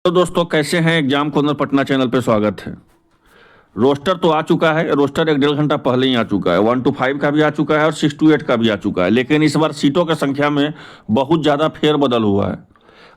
तो दोस्तों कैसे हैं। एग्जाम कॉर्नर पटना चैनल पे स्वागत है। रोस्टर तो आ चुका है। रोस्टर 1-1.5 घंटा पहले ही आ चुका है। 1 to 5 का भी आ चुका है और 6 to 8 का भी आ चुका है। लेकिन इस बार सीटों की संख्या में बहुत ज़्यादा फेरबदल हुआ है।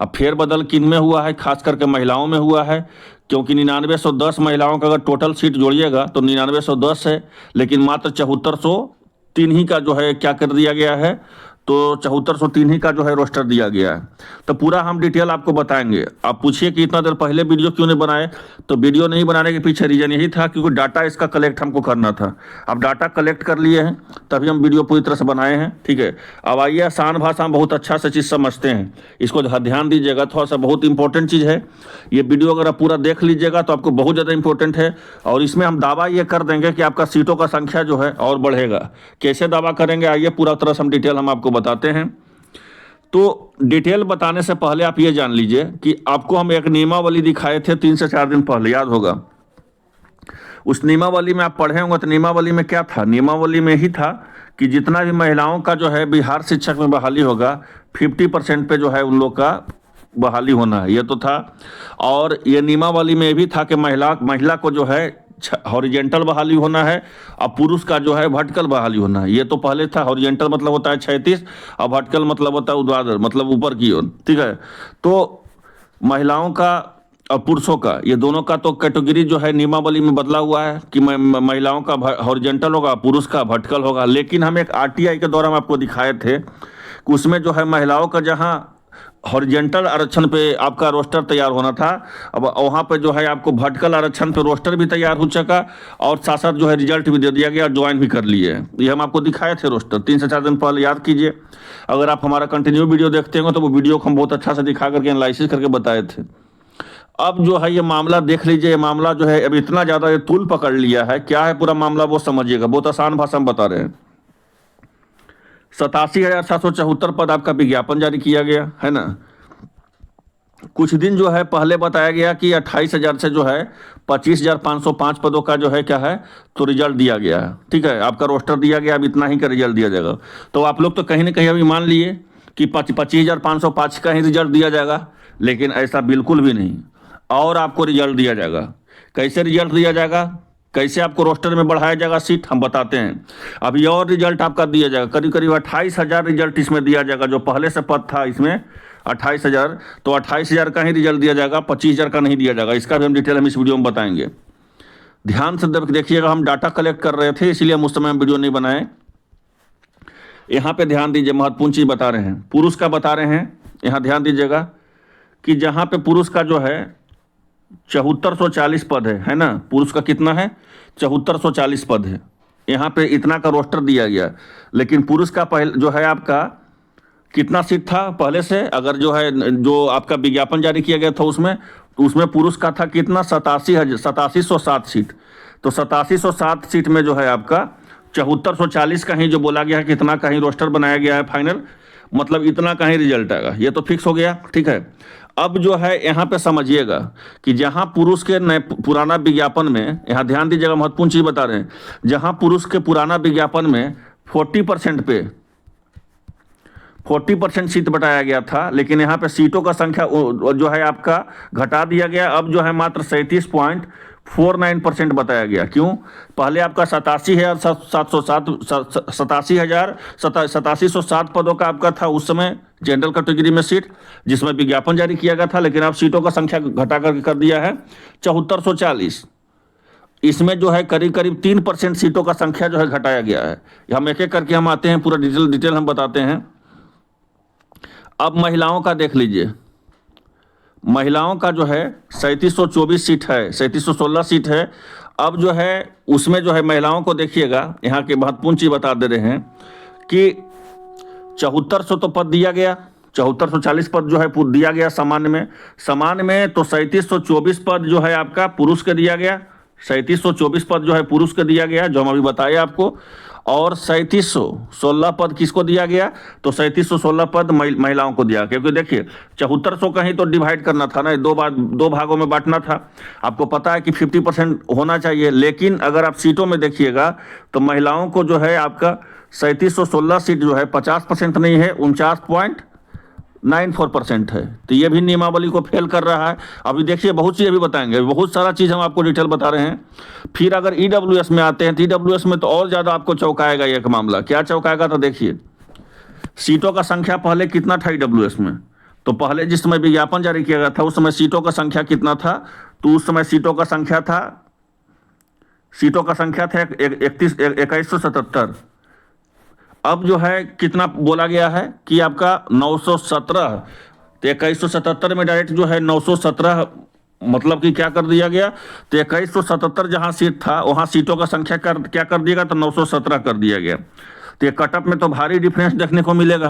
अब फेरबदल किन में हुआ है? खास करके महिलाओं में हुआ है, क्योंकि 9910 महिलाओं का अगर टोटल सीट जोड़िएगा तो 9910 है, लेकिन मात्र 7403 ही का जो है क्या कर दिया गया है, तो 7403 ही का जो है रोस्टर दिया गया है। तो पूरा हम डिटेल आपको बताएंगे। आप पूछिए कि इतना देर पहले वीडियो क्यों नहीं बनाए, तो वीडियो नहीं बनाने के पीछे रीजन यही था क्योंकि डाटा इसका कलेक्ट हमको करना था। अब डाटा कलेक्ट कर लिए हैं तभी हम वीडियो पूरी तरह से बनाए हैं। ठीक है, अब आइए आसान भाषा में बहुत अच्छा से चीज़ समझते हैं। इसको ध्यान दीजिएगा, थोड़ा सा बहुत इंपॉर्टेंट चीज़ है ये वीडियो। अगर आप पूरा देख लीजिएगा तो आपको बहुत ज़्यादा इंपॉर्टेंट है। और इसमें हम दावा ये कर देंगे कि आपका सीटों का संख्या जो है और बढ़ेगा। कैसे दावा करेंगे, आइए पूरा तरह से हम डिटेल हम आपको बताते हैं। तो डिटेल बताने से पहले आप ये जान लीजिए कि आपको हम एक नियमावली दिखाए थे 3 से 4 दिन पहले, याद होगा। उस नियमावली में आप पढ़े होंगे तो नियमावली में क्या था? नियमावली में ही था कि जितना भी महिलाओं का जो है बिहार शिक्षक में बहाली होगा 50% पे जो है उन लोग का बहाली होना है, ये तो था। और ये नियमावली में भी था कि महिला को जो है हॉरिजेंटल बहाली होना है और पुरुष का जो है वर्टिकल बहाली होना है। ये तो पहले था। हॉरिजेंटल मतलब होता है 36 और वर्टिकल मतलब होता है ऊर्ध्वाधर, मतलब ऊपर की ओर। ठीक है, तो महिलाओं का और पुरुषों का, ये दोनों का तो कैटेगरी जो है नियमावली में बदला हुआ है कि महिलाओं का हॉरिजेंटल होगा, पुरुष का वर्टिकल होगा। लेकिन हम एक आरटीआई के दौरान आपको दिखाए थे कि उसमें जो है महिलाओं का जहां हॉरिजेंटल आरक्षण पे आपका रोस्टर तैयार होना था, अब वहाँ पे जो है आपको वर्टिकल आरक्षण पे रोस्टर भी तैयार हो चुका और साथ साथ जो है रिजल्ट भी दे दिया गया और ज्वाइन भी कर लिए। ये हम आपको दिखाए थे रोस्टर 3 से 4 दिन पहले, याद कीजिए। अगर आप हमारा कंटिन्यू वीडियो देखते होंगे तो वो वीडियो को हम बहुत अच्छा से दिखा करके एनालिसिस करके बताए थे। अब जो है ये मामला देख लीजिए। ये मामला जो है अब इतना ज़्यादा ये तूल पकड़ लिया है। क्या है पूरा मामला वो समझिएगा, बहुत आसान भाषा में बता रहे हैं। 87,774 पद आपका विज्ञापन जारी किया गया है ना। कुछ दिन जो है पहले बताया गया कि 28,000 से जो है 25,505 पदों का जो है क्या है तो रिजल्ट दिया गया है। ठीक है, आपका रोस्टर दिया गया, अब इतना ही का रिजल्ट दिया जाएगा। तो आप लोग तो कहीं ना कहीं अभी मान लिए कि 25,505 का ही रिजल्ट दिया जाएगा, लेकिन ऐसा बिल्कुल भी नहीं। और आपको रिजल्ट दिया जाएगा। कैसे रिजल्ट दिया जाएगा, कैसे आपको रोस्टर में बढ़ाया जाएगा सीट, हम बताते हैं। अभी और रिजल्ट आपका दिया जाएगा, करीब करीब 28,000 रिजल्ट इसमें दिया जाएगा। जो पहले से पद था इसमें 28,000, तो 28,000 का ही रिजल्ट दिया जाएगा, 25,000 का नहीं दिया जाएगा। इसका भी हम डिटेल हम इस वीडियो में बताएंगे। ध्यान से देखिएगा, हम डाटा कलेक्ट कर रहे थे इसलिए हम उस समय हम वीडियो नहीं बनाए। यहाँ पे ध्यान दीजिए, महत्वपूर्ण चीज़ बता रहे हैं। पुरुष का बता रहे हैं, यहाँ ध्यान दीजिएगा कि जहाँ पे पुरुष का जो है 7440 पद है ना। पुरुष का कितना है? 7440 पद है। यहाँ पे इतना का रोस्टर दिया गया, लेकिन पुरुष का पहले जो है आपका कितना सीट था पहले से, अगर जो है जो आपका विज्ञापन जारी किया गया था उसमें पुरुष का था कितना? 87,707 सीट। तो 8707 सीट में जो है आपका 7440 का ही जो बोला गया है कितना का ही रोस्टर बनाया गया है फाइनल, मतलब इतना का ही रिजल्ट आएगा। ये तो फिक्स हो गया। ठीक है, अब जो है यहाँ पे समझिएगा कि जहाँ पुरुष के नए पुराना विज्ञापन में, यहाँ ध्यान दीजिएगा, महत्वपूर्ण चीज़ बता रहे हैं। जहाँ पुरुष के पुराना विज्ञापन में 40% पे 40% सीट बताया गया था, लेकिन यहाँ पे सीटों का संख्या जो है आपका घटा दिया गया। अब जो है मात्र 37.49% बताया गया। क्यों? पहले आपका 87,707 पदों का आपका था उस समय जनरल कैटेगरी में सीट, जिसमें विज्ञापन जारी किया गया था। लेकिन अब सीटों का संख्या घटा कर दिया है 7440। इसमें जो है करीब करीब 3% सीटों का संख्या जो है घटाया गया है। हम एक एक करके हम आते हैं, पूरा डिटेल हम बताते हैं। अब महिलाओं का देख लीजिए। महिलाओं का जो है 3724 सीट है, 3716 सीट है। अब जो है उसमें जो है महिलाओं को देखिएगा, यहाँ के महत्वपूर्ण चीज़ बता दे रहे हैं कि 7400 तो पद दिया गया, 7440 पद जो है दिया गया सामान्य में तो 3724 पद जो है आपका पुरुष के दिया गया। 3724 पद जो है पुरुष के दिया गया, जो हम अभी बताए आपको। और 3716 पद किसको दिया गया? तो 3716 पद महिलाओं को दिया, क्योंकि देखिए 7400 का ही तो डिवाइड करना था ना, दो भागों में बांटना था। आपको पता है कि 50% होना चाहिए, लेकिन अगर आप सीटों में देखिएगा तो महिलाओं को जो है आपका 3716 सीट जो है 50% नहीं है, 49 94% है। तो ये भी नियमावली को फेल कर रहा है। अभी देखिए बहुत सी अभी बताएंगे, बहुत सारा चीज़ हम आपको डिटेल बता रहे हैं। फिर अगर ईडब्ल्यूएस में आते हैं तो ईडब्ल्यूएस में तो और ज़्यादा आपको चौंकाएगा एक मामला। क्या चौंकाएगा तो देखिए, सीटों का संख्या पहले कितना था ईडब्ल्यूएस में, तो पहले जिस समय विज्ञापन जारी किया गया था उस समय सीटों का संख्या कितना था, तो उस समय सीटों का संख्या था 2177। अब जो है कितना बोला गया है कि आपका 917। तो 2177 में डायरेक्ट जो है 917, मतलब कि क्या कर दिया गया, तो 2177 जहां सीट था वहां सीटों का संख्या क्या कर दिया गया, तो 917 कर दिया गया। तो ये कटअप में तो भारी डिफरेंस देखने को मिलेगा।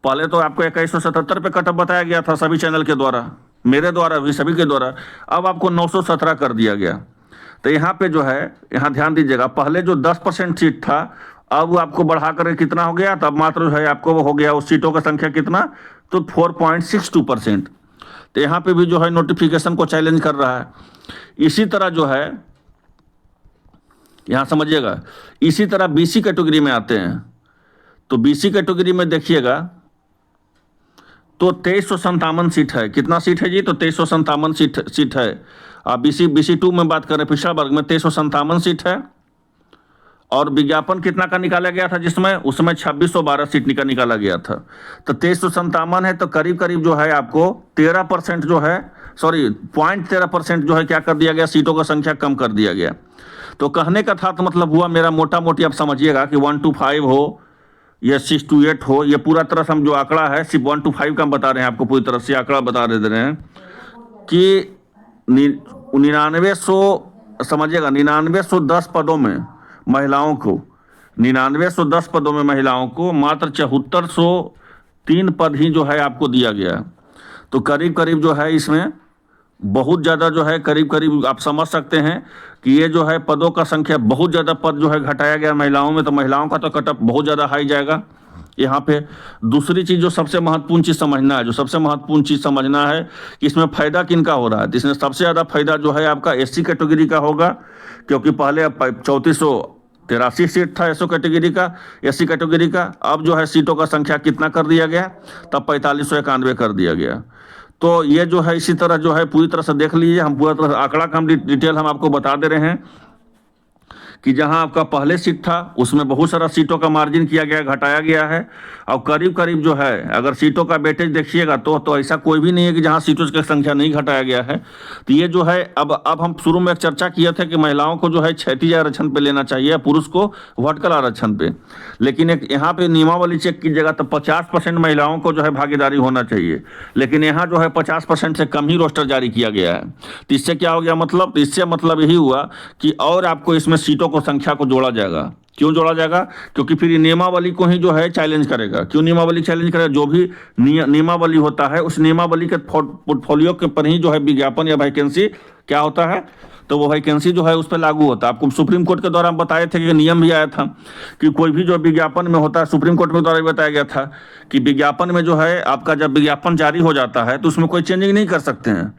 पहले तो आपको 2177 पे कटअप बताया गया था सभी चैनल के द्वारा, मेरे द्वारा भी, सभी के द्वारा। अब आपको 917 कर दिया गया। तो यहाँ पे जो है, यहाँ ध्यान दीजिएगा, पहले जो 10% सीट था अब आपको बढ़ा कर कितना हो गया, तब मात्र जो है आपको वो हो गया उस सीटों का संख्या कितना, तो 4.62%। तो यहाँ पे भी जो है नोटिफिकेशन को चैलेंज कर रहा है। इसी तरह जो है, यहाँ समझिएगा, इसी तरह बीसी कैटेगरी में आते हैं। तो बीसी कैटेगरी में देखिएगा तो 2357 सीट है। कितना सीट है जी, तो 2357 सीट है। आप बीसी 2 में बात करें, पिछड़ा वर्ग में 2357 सीट है। और विज्ञापन कितना का निकाला गया था जिसमें, उसमें 2612 सीट का निकाला गया था। तो 2357 है, तो करीब करीब जो है आपको 13% जो है, सॉरी 0.13% जो है क्या कर दिया गया, सीटों का संख्या कम कर दिया गया। तो कहने का था तो मतलब हुआ मेरा मोटा मोटी आप समझिएगा कि 1 to 5 हो या 6 to 8 हो, ये पूरा तरह से हम जो आंकड़ा है सिर्फ 1 to 5 का हम बता रहे हैं आपको, पूरी तरह से आंकड़ा बता दे रहे हैं कि 9900, समझिएगा 9910 पदों में महिलाओं को, 9910 पदों में महिलाओं को मात्र 7403 पद ही जो है आपको दिया गया। तो करीब करीब जो है इसमें बहुत ज़्यादा जो है, करीब करीब आप समझ सकते हैं कि ये जो है पदों का संख्या बहुत ज़्यादा पद जो है घटाया गया महिलाओं में। तो महिलाओं का तो कटअप बहुत ज़्यादा हाई जाएगा यहाँ पे। दूसरी चीज़ जो सबसे महत्वपूर्ण चीज़ समझना है, जो सबसे महत्वपूर्ण चीज़ समझना है कि इसमें फ़ायदा किनका हो रहा है। तो इसमें सबसे ज़्यादा फायदा जो है आपका एससी कैटेगरी का होगा, क्योंकि पहले 3483 सीट था कैटेगरी का, एससी कैटेगरी का। अब जो है सीटों का संख्या कितना कर दिया गया, तब 4591 कर दिया गया। तो ये जो है इसी तरह जो है पूरी तरह से देख लीजिए, हम पूरा तरह आंकड़ा का हम डिटेल हम आपको बता दे रहे हैं कि जहां आपका पहले सीट था उसमें बहुत सारा सीटों का मार्जिन किया गया, घटाया गया है। और करीब करीब जो है अगर सीटों का वेटेज देखिएगा तो ऐसा कोई भी नहीं है कि जहां सीटों की संख्या नहीं घटाया गया है। तो ये जो है अब हम शुरू में एक चर्चा किए थे कि महिलाओं को जो है क्षैतिज आरक्षण पे लेना चाहिए, पुरुष को वर्टिकल आरक्षण पे। लेकिन एक यहाँ पे नियमावली चेक कीजिएगा तो 50% महिलाओं को जो है भागीदारी होना चाहिए, लेकिन यहाँ जो है 50% से कम ही रोस्टर जारी किया गया है। तो इससे क्या हो गया मतलब, तो इससे मतलब यही हुआ कि और आपको इसमें सीटों को संख्या को जोड़ा जाएगा। क्यों जोड़ा जाएगा, क्योंकि फिर ये नियमावली को ही जो है चैलेंज करेगा। क्यों नियमावली चैलेंज करेगा, जो भी नियमावली होता है उस नियमावली के पोर्टफोलियो के पर ही जो है विज्ञापन या वैकेंसी क्या होता है, तो वो वैकेंसी जो है उस पर लागू होता है। आपको सुप्रीम कोर्ट के द्वारा हम बताए थे कि नियम भी आया था कि कोई भी जो विज्ञापन में होता है, सुप्रीम कोर्ट के द्वारा भी बताया गया था कि विज्ञापन में जो है आपका जब विज्ञापन जारी हो जाता है तो उसमें कोई चेंजिंग नहीं कर सकते हैं।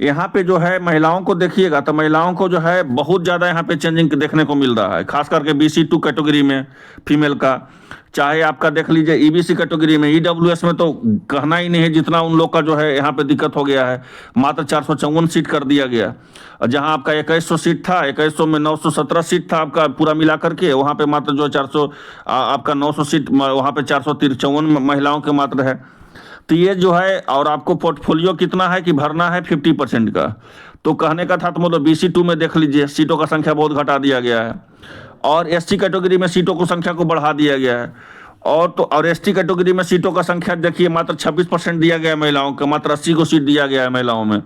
यहाँ पे जो है महिलाओं को देखिएगा तो महिलाओं को जो है बहुत ज़्यादा यहाँ पे चेंजिंग देखने को मिल रहा है, खास करके BC2 कैटेगरी में फीमेल का। चाहे आपका देख लीजिए EBC कैटेगरी में, EWS में तो कहना ही नहीं है, जितना उन लोग का जो है यहाँ पे दिक्कत हो गया है। मात्र 454 सीट कर दिया गया, और जहाँ आपका 2100 सीट था, 2100 में 917 सीट था आपका पूरा मिला करके, वहाँ पे मात्र जो 400 आपका 900 सीट, वहाँ पे 453 महिलाओं के मात्र है। तो ये जो है, और आपको पोर्टफोलियो कितना है कि भरना है 50% का। तो कहने का था तो मतलब BC2 में देख लीजिए सीटों का संख्या बहुत घटा दिया गया है, और SC कैटेगरी में सीटों को संख्या को बढ़ा दिया गया है। और ST कैटेगरी में सीटों का संख्या देखिए मात्र 26% दिया गया है महिलाओं का, मात्र 80 को सीट दिया गया है महिलाओं में।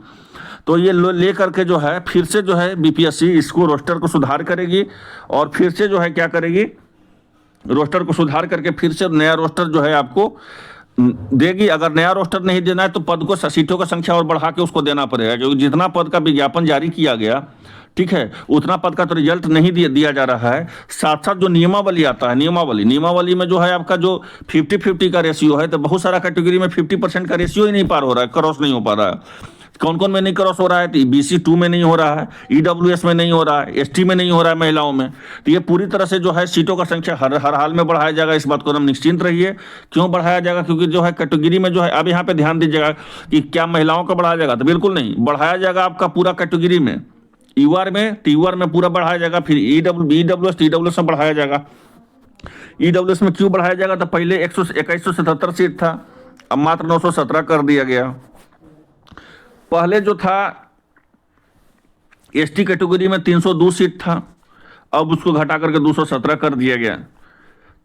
तो ये ले करके जो है फिर से जो है BPSC इसको रोस्टर को सुधार करेगी, और फिर से जो है क्या करेगी, रोस्टर को सुधार करके फिर से नया रोस्टर जो है आपको देगी। अगर नया रोस्टर नहीं देना है तो पद को, सीटों का संख्या और बढ़ा के उसको देना पड़ेगा, क्योंकि जितना पद का विज्ञापन जारी किया गया, ठीक है, उतना पद का तो रिजल्ट नहीं दिया जा रहा है। साथ साथ जो नियमावली आता है, नियमावली में जो है आपका जो 50-50 का रेशियो है, तो बहुत सारा कैटेगरी में 50% का रेशियो ही नहीं पार हो रहा है, क्रॉस नहीं हो पा रहा है। कौन कौन में नहीं क्रॉस हो रहा है? तो BC2 में नहीं हो रहा है, EWS में नहीं हो रहा है, ST में नहीं हो रहा है महिलाओं में। तो ये पूरी तरह से जो है सीटों का संख्या हर हर हाल में बढ़ाया जाएगा, इस बात को हम निश्चिंत रहिए। क्यों बढ़ाया जाएगा? क्योंकि जो है कैटेगरी में जो है, अब यहाँ पे ध्यान दीजिएगा कि क्या महिलाओं का बढ़ाया जाएगा? तो बिल्कुल नहीं, बढ़ाया जाएगा आपका पूरा कैटेगरी में। UR में, TUR में पूरा बढ़ाया जाएगा, फिर EWS TWS में बढ़ाया जाएगा। EWS में क्यों बढ़ाया जाएगा? तो पहले 2177 सीट था, अब मात्र 917 कर दिया गया। पहले जो था ST कैटेगरी में 302 सीट था, अब उसको घटा करके 217 कर दिया गया।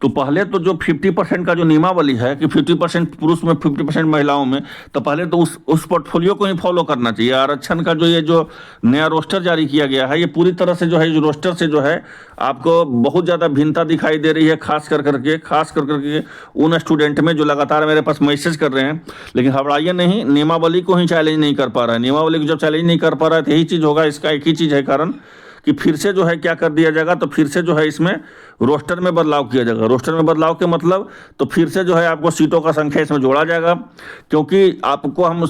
तो पहले तो जो 50% का जो नियमावली है कि 50% पुरुष में 50% महिलाओं में, तो पहले तो उस पोर्टफोलियो को ही फॉलो करना चाहिए। आरक्षण का जो ये जो नया रोस्टर जारी किया गया है, ये पूरी तरह से जो है, जो रोस्टर से जो है आपको बहुत ज़्यादा भिन्नता दिखाई दे रही है, खास करके उन स्टूडेंट में जो लगातार मेरे पास मैसेज कर रहे हैं। लेकिन घबराइए नहीं, नियमावली को ही चैलेंज नहीं कर पा रहा है। नियमावली को जब चैलेंज नहीं कर पा रहा है तो यही चीज़ होगा। इसका एक ही चीज़ है कारण कि फिर से जो है क्या कर दिया जाएगा, तो फिर से जो है इसमें रोस्टर में बदलाव किया जाएगा। रोस्टर में बदलाव के मतलब तो फिर से जो है आपको सीटों का संख्या इसमें जोड़ा जाएगा, क्योंकि आपको हम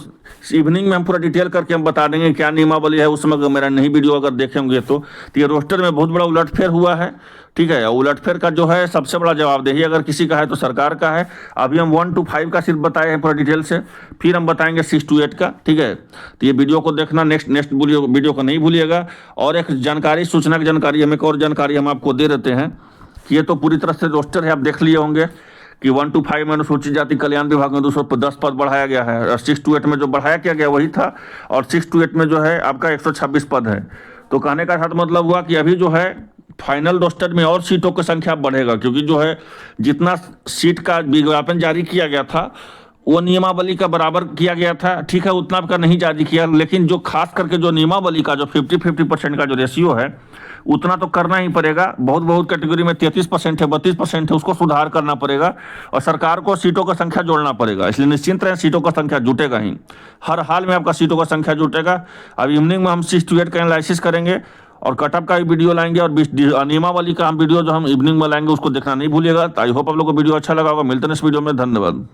इवनिंग में हम पूरा डिटेल करके हम बता देंगे क्या नियमावली है। उस समय अगर मेरा नहीं वीडियो अगर देखेंगे तो ये रोस्टर में बहुत बड़ा उलटफेर हुआ है, ठीक है। उलटफेर का जो है सबसे बड़ा जवाबदेही अगर किसी का है तो सरकार का है। अभी हम 1 to 5 का सिर्फ बताए हैं पूरा डिटेल से, फिर हम बताएंगे 6 to 8 का, ठीक है। तो ये वीडियो को देखना, नेक्स्ट वीडियो को नहीं भूलिएगा। और एक जानकारी, सूचना की जानकारी, हम एक और जानकारी हम आपको दे देते हैं कि ये तो पूरी तरह से रोस्टर है, आप देख लिए होंगे कि 1 to 5 में अनुसूचित जाति कल्याण विभाग में 210 पद बढ़ाया गया है, और 6 to 8 में जो बढ़ाया किया गया वही था, और 6 to 8 में जो है आपका 126 पद है। तो कहने का साथ मतलब हुआ कि अभी जो है फाइनल रोस्टर में और सीटों की संख्या बढ़ेगा, क्योंकि जो है जितना सीट का विज्ञापन जारी किया गया था वो नियमावली का बराबर किया गया था, ठीक है, उतना का नहीं जारी किया। लेकिन जो खास करके जो नियमावली का जो 50% का जो रेशियो है उतना तो करना ही पड़ेगा। बहुत कैटेगरी में 33% है, 32% है, उसको सुधार करना पड़ेगा और सरकार को सीटों का संख्या जोड़ना पड़ेगा। इसलिए निश्चिंत रहें, सीटों का संख्या जुटेगा ही, हर हाल में आपका सीटों का संख्या जुटेगा। अब इवनिंग में हम 6 to 8 का एनालिसिस करेंगे और कटअप का भी वीडियो लाएंगे, और नियमावली का हम वीडियो जो हम इवनिंग में लाएंगे उसको देखना नहीं भूलिएगा। आई होप आप लोग को वीडियो अच्छा लगा होगा। मिलते हैं इस वीडियो में, धन्यवाद।